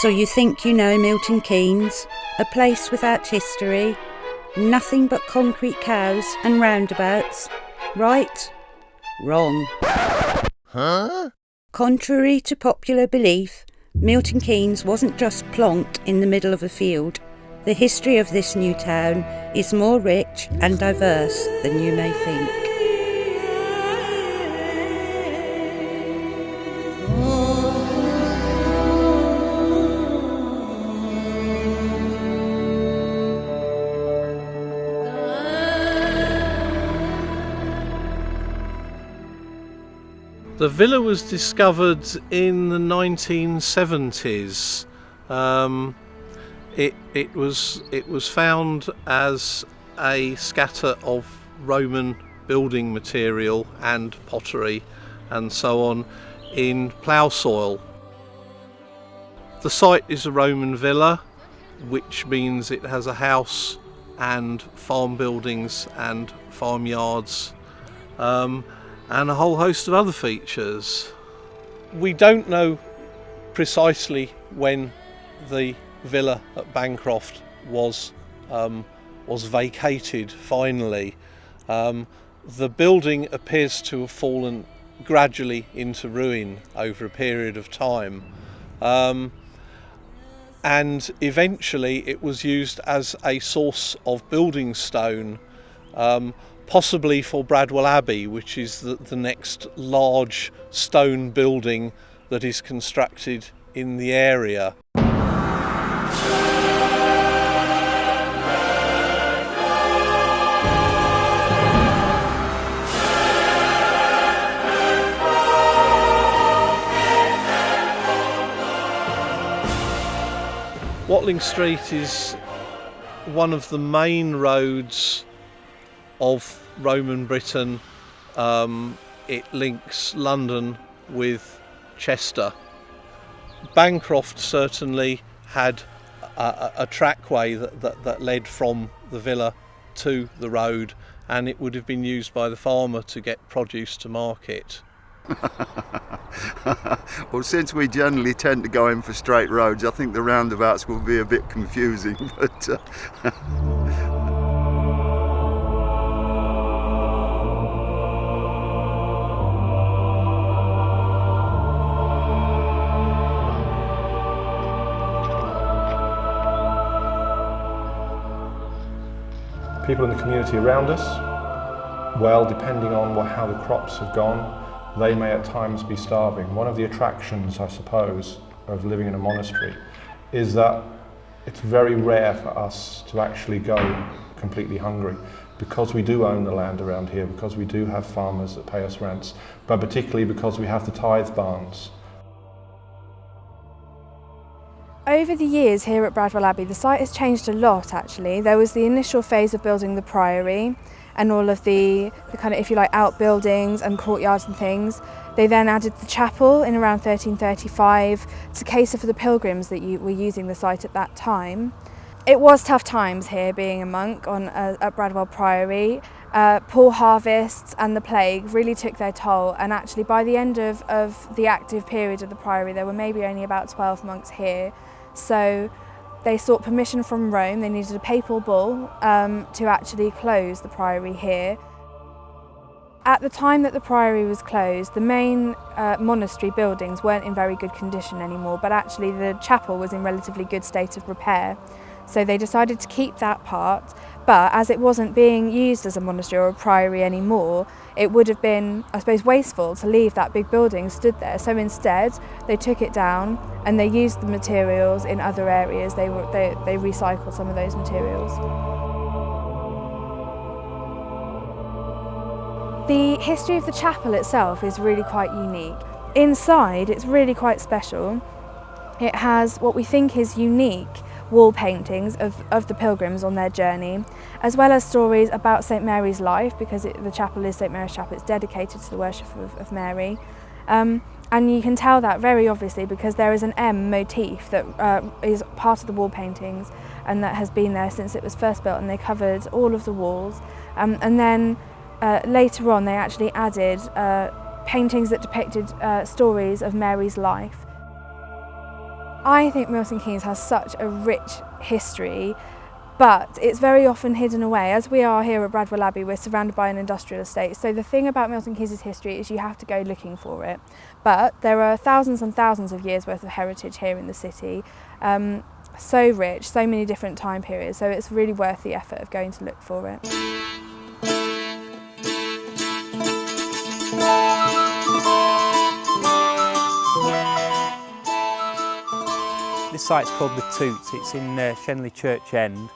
So you think you know Milton Keynes, a place without history, nothing but concrete cows and roundabouts, right? Wrong. Huh? Contrary to popular belief, Milton Keynes wasn't just plonked in the middle of a field. The history of this new town is more rich and diverse than you may think. The villa was discovered in the 1970s. It was found as a scatter of Roman building material and pottery and so on in plough soil. The site is a Roman villa, which means it has a house and farm buildings and farmyards. And a whole host of other features. We don't know precisely when the villa at Bancroft was vacated finally. The building appears to have fallen gradually into ruin over a period of time, and eventually it was used as a source of building stone, possibly for Bradwell Abbey, which is the next large stone building that is constructed in the area. Watling Street is one of the main roads of Roman Britain. It links London with Chester. Bancroft certainly had a trackway that led from the villa to the road, and it would have been used by the farmer to get produce to market. Well, since we generally tend to go in for straight roads, I think the roundabouts will be a bit confusing, but people in the community around us, well, depending on how the crops have gone, they may at times be starving. One of the attractions, I suppose, of living in a monastery is that it's very rare for us to actually go completely hungry, because we do own the land around here, because we do have farmers that pay us rents, but particularly because we have the tithe barns. Over the years here at Bradwell Abbey, the site has changed a lot actually. There was the initial phase of building the priory and all of the kind of, if you like, outbuildings and courtyards and things. They then added the chapel in around 1335 to cater for the pilgrims that were using the site at that time. It was tough times here being a monk at Bradwell Priory. Poor harvests and the plague really took their toll, and actually by the end of the active period of the priory there were maybe only about 12 monks here. So they sought permission from Rome. They needed a papal bull to actually close the priory here. At the time that the priory was closed, the main monastery buildings weren't in very good condition anymore, but actually the chapel was in relatively good state of repair. So they decided to keep that part, but as it wasn't being used as a monastery or a priory anymore, it would have been, I suppose, wasteful to leave that big building stood there. So instead, they took it down and they used the materials in other areas. They recycled some of those materials. The history of the chapel itself is really quite unique. Inside, it's really quite special. It has what we think is unique wall paintings of the pilgrims on their journey, as well as stories about St Mary's life, because the chapel is St Mary's Chapel. It's dedicated to the worship of Mary. And you can tell that very obviously because there is an M motif that is part of the wall paintings and that has been there since it was first built, and they covered all of the walls. And then later on they actually added paintings that depicted stories of Mary's life. I think Milton Keynes has such a rich history, but it's very often hidden away. As we are here at Bradwell Abbey, we're surrounded by an industrial estate. So the thing about Milton Keynes' history is you have to go looking for it. But there are thousands and thousands of years worth of heritage here in the city. So rich, so many different time periods. So it's really worth the effort of going to look for it. This site's called the Toots. It's in Shenley Church End.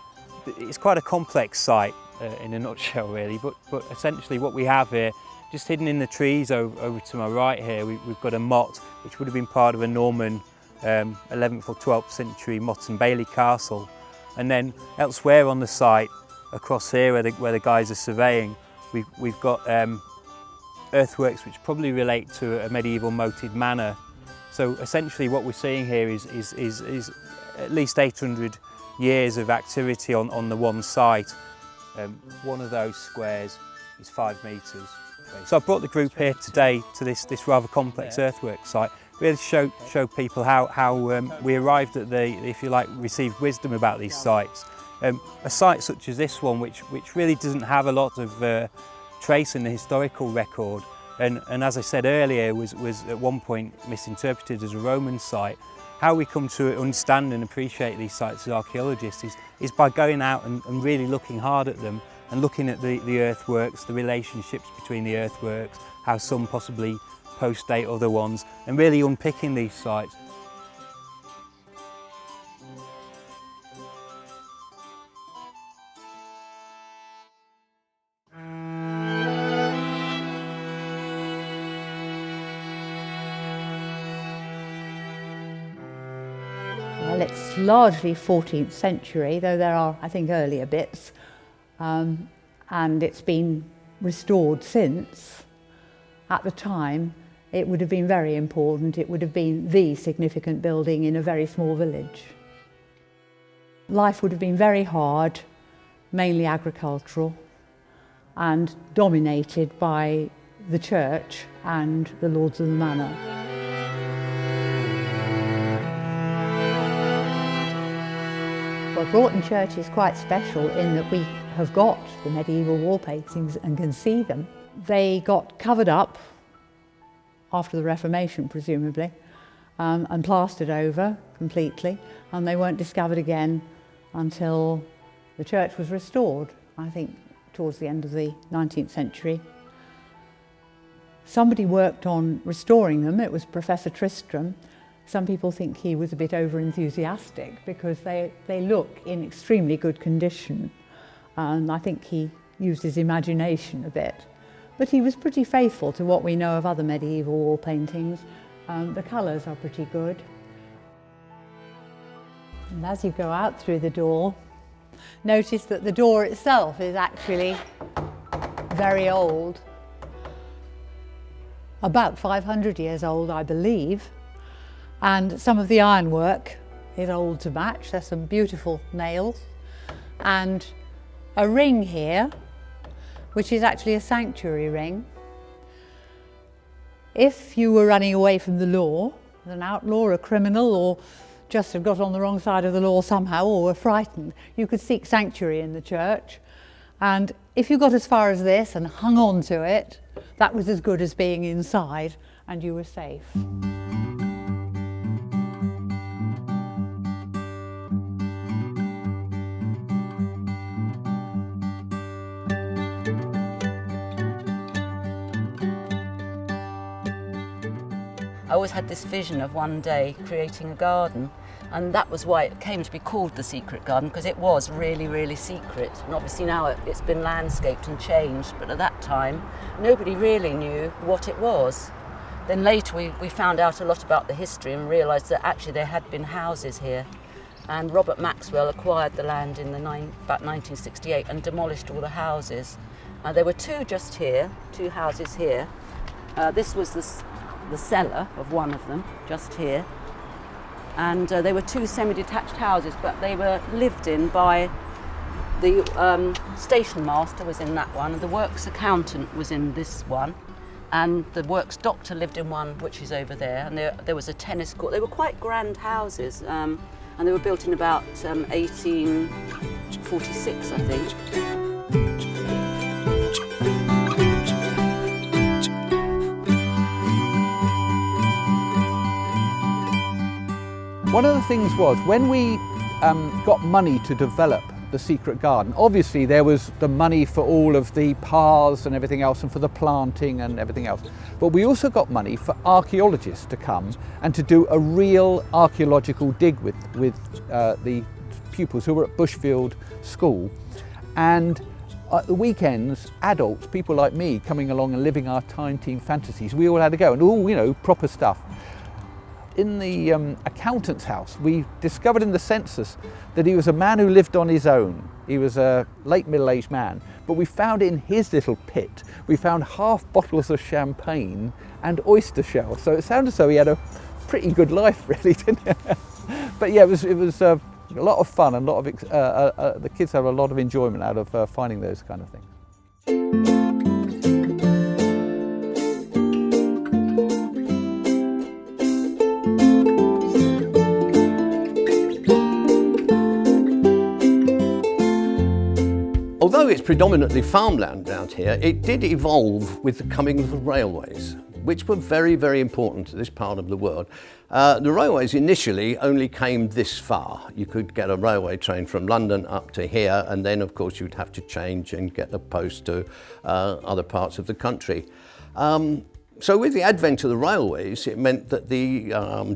It's quite a complex site in a nutshell really, but essentially what we have here, just hidden in the trees over to my right here, we've got a motte which would have been part of a Norman 11th or 12th century Motte and Bailey castle. And then elsewhere on the site, across here where the guys are surveying, we've got earthworks which probably relate to a medieval moated manor. So essentially what we're seeing here is at least 800 years of activity on the one site. One of those squares is 5 metres. So I brought the group here today to this rather complex earthwork site, really show people how we arrived at the, if you like, received wisdom about these sites. A site such as this one, which really doesn't have a lot of trace in the historical record, and as I said earlier, was at one point misinterpreted as a Roman site. How we come to understand and appreciate these sites as archaeologists is by going out and really looking hard at them and looking at the earthworks, the relationships between the earthworks, how some possibly post-date other ones, and really unpicking these sites. Well, it's largely 14th century, though there are, I think, earlier bits, and it's been restored since. At the time, it would have been very important. It would have been the significant building in a very small village. Life would have been very hard, mainly agricultural, and dominated by the church and the lords of the manor. Well, Broughton Church is quite special in that we have got the medieval wall paintings and can see them. They got covered up after the Reformation, presumably, and plastered over completely, and they weren't discovered again until the church was restored, I think, towards the end of the 19th century. Somebody worked on restoring them. It was Professor Tristram. Some people think he was a bit over-enthusiastic because they look in extremely good condition, and I think he used his imagination a bit. But he was pretty faithful to what we know of other medieval wall paintings. The colours are pretty good. And as you go out through the door, notice that the door itself is actually very old. About 500 years old, I believe. And some of the ironwork is old to match. There's some beautiful nails. And a ring here, which is actually a sanctuary ring. If you were running away from the law, as an outlaw or a criminal, or just had got on the wrong side of the law somehow, or were frightened, you could seek sanctuary in the church. And if you got as far as this and hung on to it, that was as good as being inside, and you were safe. I always had this vision of one day creating a garden, and that was why it came to be called the Secret Garden, because it was really, really secret. And obviously now it's been landscaped and changed, but at that time nobody really knew what it was. Then later we found out a lot about the history and realised that actually there had been houses here, and Robert Maxwell acquired the land in about 1968 and demolished all the houses. There were two just here, two houses here. This was the cellar of one of them, just here. And they were two semi-detached houses, but they were lived in by the station master was in that one, and the works accountant was in this one, and the works doctor lived in one, which is over there, and there was a tennis court. They were quite grand houses, and they were built in about 1846, I think. One of the things was, when we got money to develop the secret garden, obviously there was the money for all of the paths and everything else, and for the planting and everything else. But we also got money for archaeologists to come and to do a real archaeological dig with the pupils who were at Bushfield School. And at the weekends, adults, people like me, coming along and living our Time Team fantasies, we all had to go, and all, you know, proper stuff. In the accountant's house, we discovered in the census that he was a man who lived on his own. He was a late middle-aged man, but we found in his little pit, we found half bottles of champagne and oyster shells. So it sounded as though he had a pretty good life, really, didn't it? But yeah, it was a lot of fun, and the kids had a lot of enjoyment out of finding those kind of things. Although it's predominantly farmland down here, it did evolve with the coming of the railways, which were very, very important to this part of the world. The railways initially only came this far. You could get a railway train from London up to here, and then of course you'd have to change and get the post to other parts of the country. So with the advent of the railways, it meant that the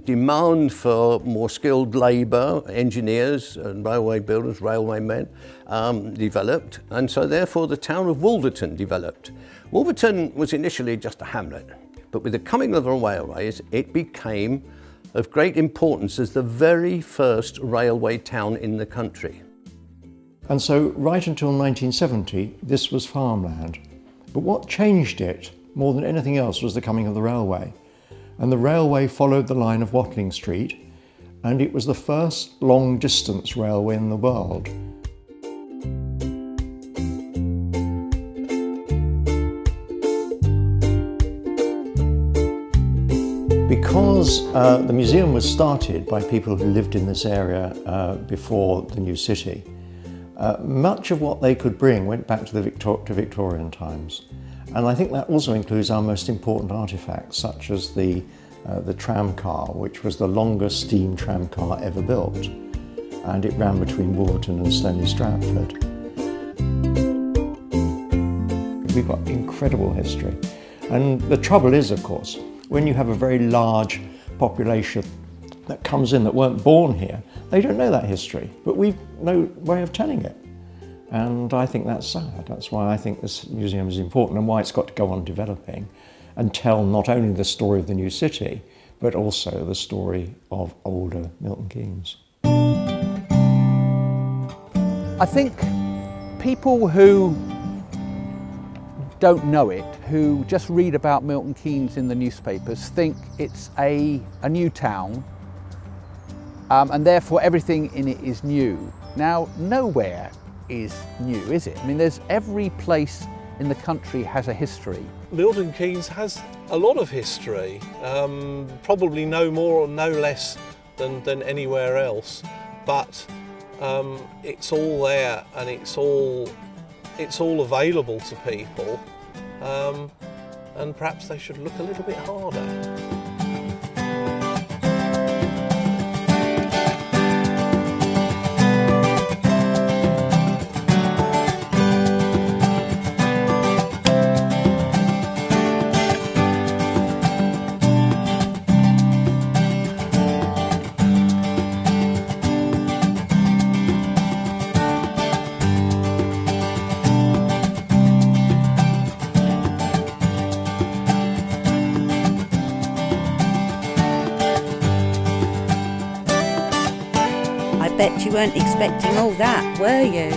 demand for more skilled labour, engineers and railway builders, railway men, developed, and so therefore the town of Wolverton developed. Wolverton was initially just a hamlet, but with the coming of the railways, it became of great importance as the very first railway town in the country. And so right until 1970, this was farmland. But what changed it more than anything else was the coming of the railway. And the railway followed the line of Watling Street, and it was the first long-distance railway in the world. Because the museum was started by people who lived in this area before the new city, much of what they could bring went back to Victorian times. And I think that also includes our most important artefacts, such as the tram car, which was the longest steam tram car ever built. And it ran between Wolverton and Stony Stratford. We've got incredible history. And the trouble is, of course, when you have a very large population that comes in that weren't born here, they don't know that history, but we've no way of telling it. And I think that's sad. That's why I think this museum is important, and why it's got to go on developing and tell not only the story of the new city, but also the story of older Milton Keynes. I think people who don't know it, who just read about Milton Keynes in the newspapers, think it's a new town, and therefore everything in it is new. Now, nowhere is new, is it? I mean, every place in the country has a history. Milton Keynes has a lot of history, probably no more or no less than anywhere else, but it's all there, and it's all available to people, and perhaps they should look a little bit harder. Bet you weren't expecting all that, were you?